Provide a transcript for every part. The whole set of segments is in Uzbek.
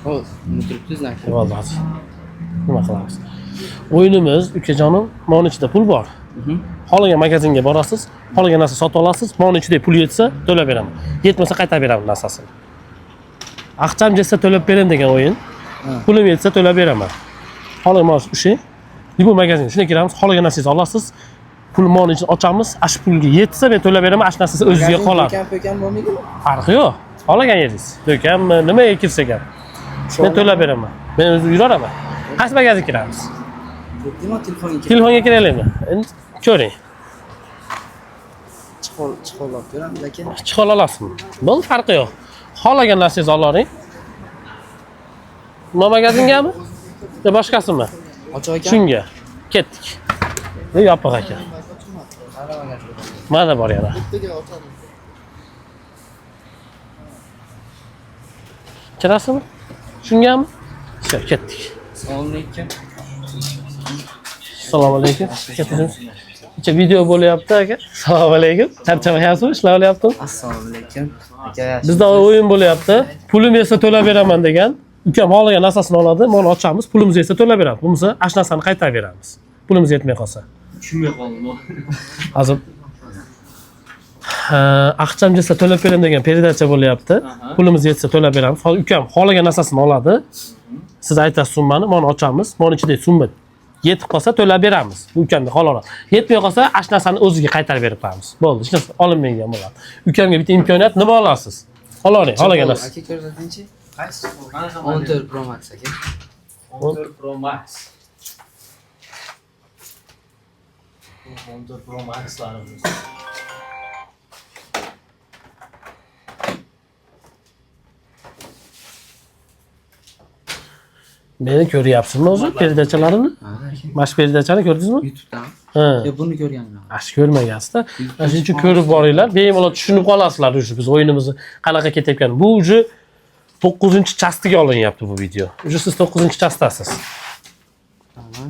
Xo'p, turibsiz aka. Vallahi. Nima qilamiz? O'yinimiz, ukajonim, mana ichida pul bor. Xohlagan magazinga borasiz, xohlagan narsa sotib olasiz, mana ichida pul yetsa to'lab beraman. Yetmasa qaytarib beraman narsasini. Aqcham jessa to'lab bering degan o'yin. Pulim yetsa to'lab beraman. Xohlagan narsa ushing. Bu magazinga shunday kiramiz, xohlagan narsangizni olasiz. Pul mol ichini ochamiz, ash pulga yetsa men to'lab beraman, ash narsasi o'ziga qoladi. Do'kon bo'lmaydimi? Farqi yo'q. Xohlagan yeringiz. Do'konmi, nimaga kirsak ham. Men to'lab beraman. Men o'zim yuraveraman. Qaysi magazin kiramiz? Ketdimi telefonga? Telefonga kiraylikmi? Endi ko'ring. Chiqolib ko'ramiz aka. Chiqol olasizmi? Bo'ldi, farqi yo'q. Xohlagan narsangizni olavering. Nima magazingami? Yo boshqasimi? Ochiq ekan. Shunga. Ketdik. Yopiq ekan. Mana bor yana. Kirasizmi? Shungami? Shu, ketdik. Assalomu alaykum. Assalomu alaykum. Ketdingiz? Kecha video bo'lyapti aka. Assalomu alaykum. Charchamayapsizmi? Ishlar olyaptimi? Assalomu alaykum. Aka, Bizda o'yin bo'lyapti. Pulim yetsa to'lab beraman degan. Ukam xohlagan narsasini oladi, mana ochamiz, pulimiz yetsa to'lab beramiz. Bo'lmasa, ash narsani qaytarib beramiz. Pulimiz yetmay qolsa. tushunmay qoldim. Hozir aqcham jessa to'lab beraman degan передаcha bo'lyapti. Pulimiz yetsa to'lab beramiz. Hozir ukam xohlagan narsasini oladi. Siz aytasiz summani, mana ochamiz. Mana ichida summa yetib qolsa to'lab beramiz. Bu ukamga qolaveradi. Yetmay qolsa ash narsani o'ziga qaytarib berib qo'yamiz. Bo'ldi, hech narsa olinmagan bo'ladi. Ukamga bitta imkoniyat, nima olasiz? Olavering, xohlagan narsa. Aka ko'rsatingchi. Qaysi? 14 Pro Max aka. 14 Pro Max. 14 Pro Max'larimiz. Meni ko'ryapsizmi o'zi peridachalarini? Mana shu peridachani ko'rdingizmi? YouTube'dan. Ha. Yo, buni ko'rganman. Ash ko'rmagansiz-da. Mana shuning uchun ko'rib boringlar, bemalol tushunib qolasizlar o'sha biz o'yinimizni qanaqa ketayotganini. Bu uje 9-chastiga olinyapti bu video. Uje siz 9-chastasiz. Tamam.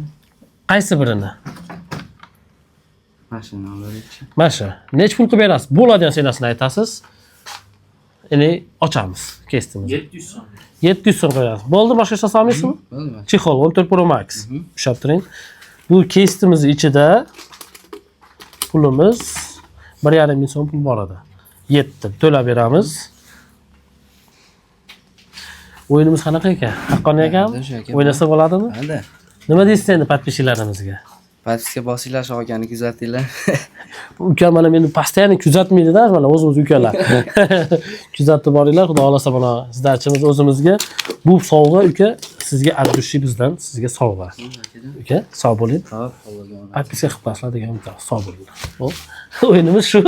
Qaysi birini? Mashina olib. Mana shu. Nech pul qilib berasiz? Bo'ladigan senasini aytasiz. Endi ochamiz kestimizni. 700 so'm. 700 so'm qo'yasiz. Bo'ldi, boshqa narsa olmaysizmi? Bo'ldi. Chexol 14 Pro Max. Ushlab turing. Bu kestimiz ichida pulimiz 1,5 ming so'm pul bor edi. Yetdi. To'lab beramiz. O'yinimiz qanaqa ekan? Haqqoniy ekanmi? O'ynasa bo'ladimi? Hadi. Nima deysiz endi podpischiklarimizga? Podpiska bosinglar, shu akani kuzatinglar. Ukam mana meni postoyanно kuzatmaydi-da, mana o'zimiz ukalar. Kuzatib boringlar, xudo xolasa mana izdachimiz o'zimizga bu sovg'a uka, sizga ardushi bizdan sizga sovg'a. Uka, sog' bo'ling. Xo'p, Podpiska qilib qo'yasizlar degan umid. Sog' bo'linglar. O'yinimiz shu.